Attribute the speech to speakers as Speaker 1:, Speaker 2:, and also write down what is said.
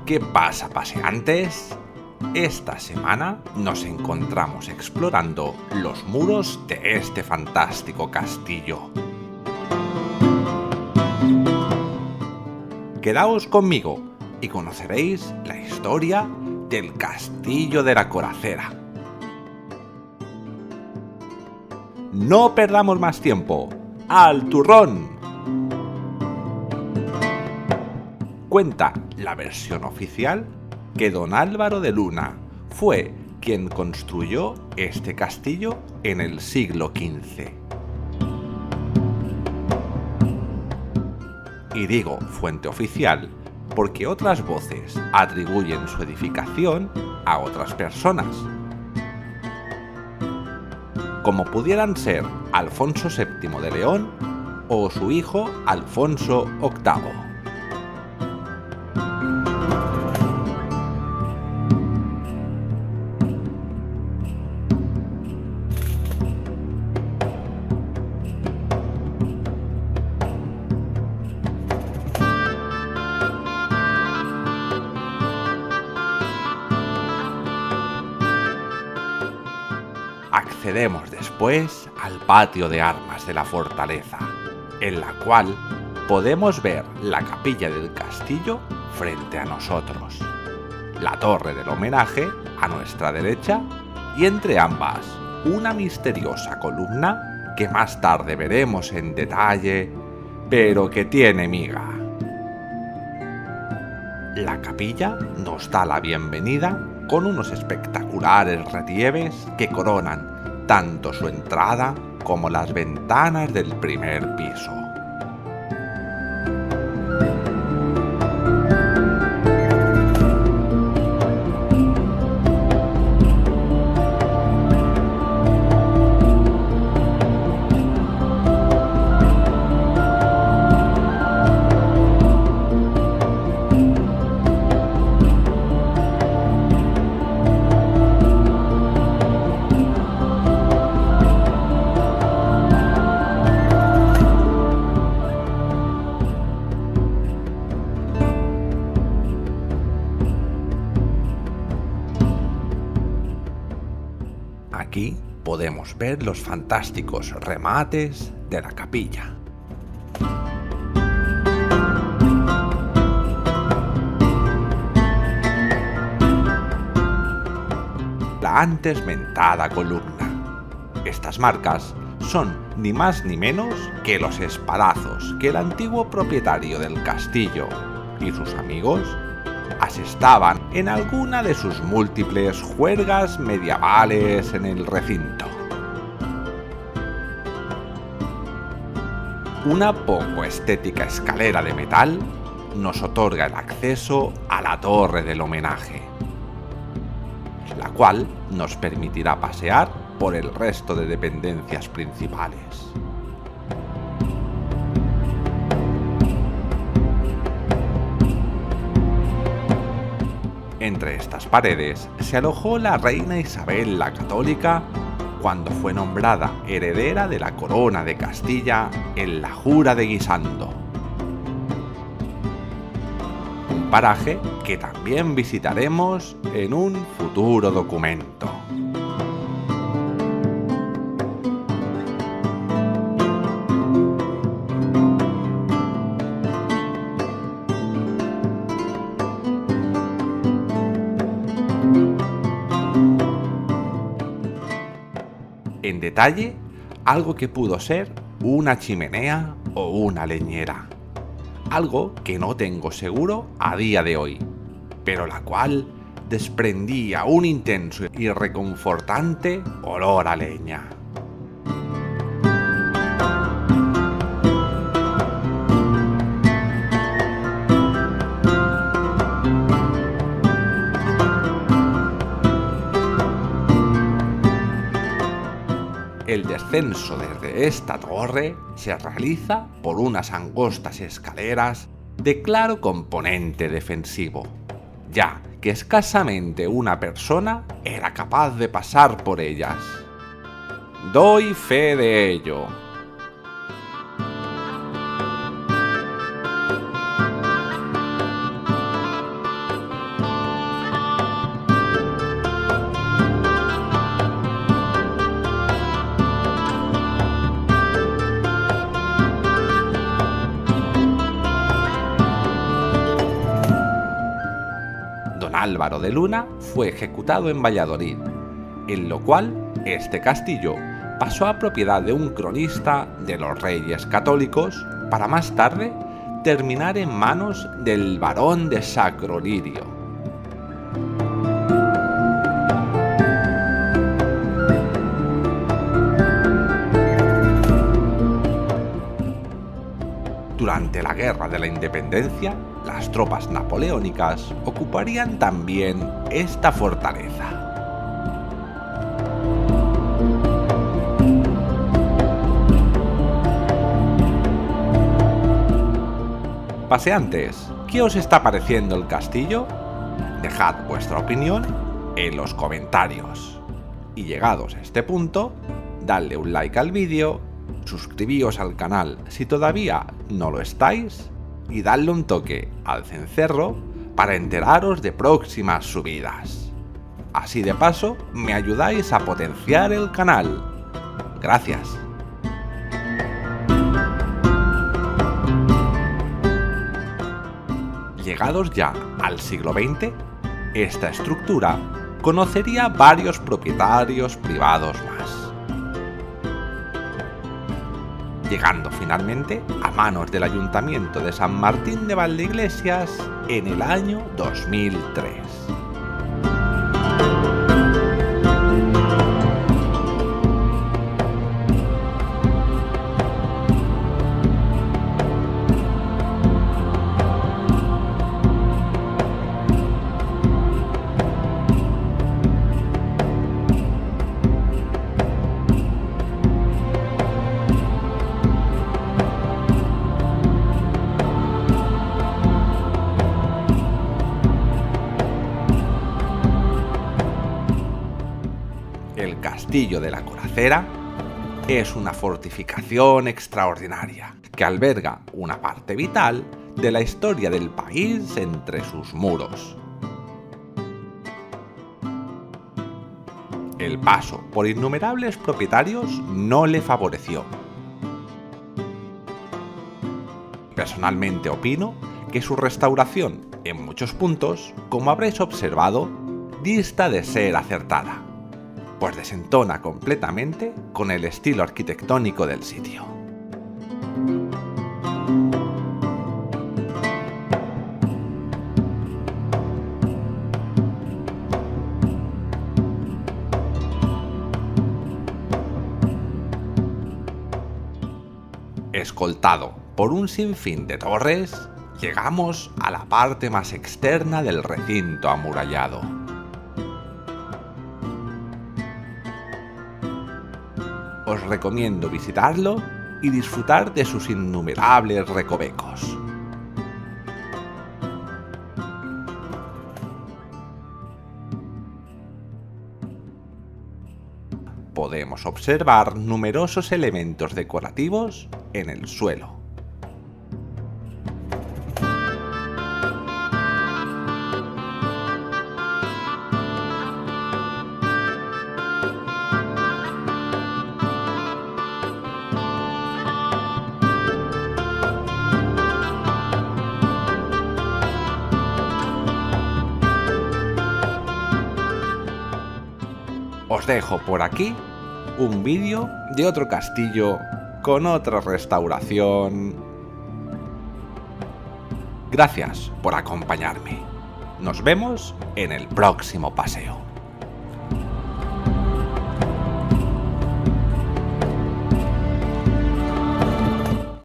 Speaker 1: ¿Qué pasa, paseantes? Esta semana nos encontramos explorando los muros de este fantástico castillo. Quedaos conmigo y conoceréis la historia del Castillo de la Coracera. No perdamos más tiempo. ¡Al turrón! Cuenta la versión oficial que don Álvaro de Luna fue quien construyó este castillo en el siglo XV. Y digo fuente oficial porque otras voces atribuyen su edificación a otras personas, como pudieran ser Alfonso VII de León o su hijo Alfonso VIII. Accedemos después al patio de armas de la fortaleza, en la cual podemos ver la capilla del castillo frente a nosotros, la torre del homenaje a nuestra derecha y entre ambas una misteriosa columna que más tarde veremos en detalle, pero que tiene miga. La capilla nos da la bienvenida con unos espectaculares relieves que coronan tanto su entrada como las ventanas del primer piso. Aquí podemos ver los fantásticos remates de la capilla. La antes mentada columna. Estas marcas son ni más ni menos que los espadazos que el antiguo propietario del castillo y sus amigos asestaban en alguna de sus múltiples juergas medievales en el recinto. Una poco estética escalera de metal nos otorga el acceso a la torre del homenaje, la cual nos permitirá pasear por el resto de dependencias principales. Entre estas paredes se alojó la reina Isabel la Católica cuando fue nombrada heredera de la corona de Castilla en la Jura de Guisando. Un paraje que también visitaremos en un futuro documento. En detalle, algo que pudo ser una chimenea o una leñera. Algo que no tengo seguro a día de hoy, pero la cual desprendía un intenso y reconfortante olor a leña. El descenso desde esta torre se realiza por unas angostas escaleras de claro componente defensivo, ya que escasamente una persona era capaz de pasar por ellas. Doy fe de ello. Álvaro de Luna fue ejecutado en Valladolid, en lo cual este castillo pasó a propiedad de un cronista de los Reyes Católicos para más tarde terminar en manos del barón de Sacro-Lirio. Durante la Guerra de la Independencia, las tropas napoleónicas ocuparían también esta fortaleza. Paseantes, ¿qué os está pareciendo el castillo? Dejad vuestra opinión en los comentarios. Y llegados a este punto, dadle un like al vídeo, suscribíos al canal si todavía no lo estáis y dadle un toque al cencerro para enteraros de próximas subidas. Así de paso me ayudáis a potenciar el canal. Gracias. Llegados ya al siglo XX, esta estructura conocería varios propietarios privados más, llegando finalmente a manos del Ayuntamiento de San Martín de Valdeiglesias en el año 2003. El Castillo de la Coracera es una fortificación extraordinaria que alberga una parte vital de la historia del país entre sus muros. El paso por innumerables propietarios no le favoreció. Personalmente opino que su restauración, en muchos puntos, como habréis observado, dista de ser acertada, pues desentona completamente con el estilo arquitectónico del sitio. Escoltado por un sinfín de torres, llegamos a la parte más externa del recinto amurallado. Os recomiendo visitarlo y disfrutar de sus innumerables recovecos. Podemos observar numerosos elementos decorativos en el suelo. Os dejo por aquí un vídeo de otro castillo con otra restauración. Gracias por acompañarme. Nos vemos en el próximo paseo.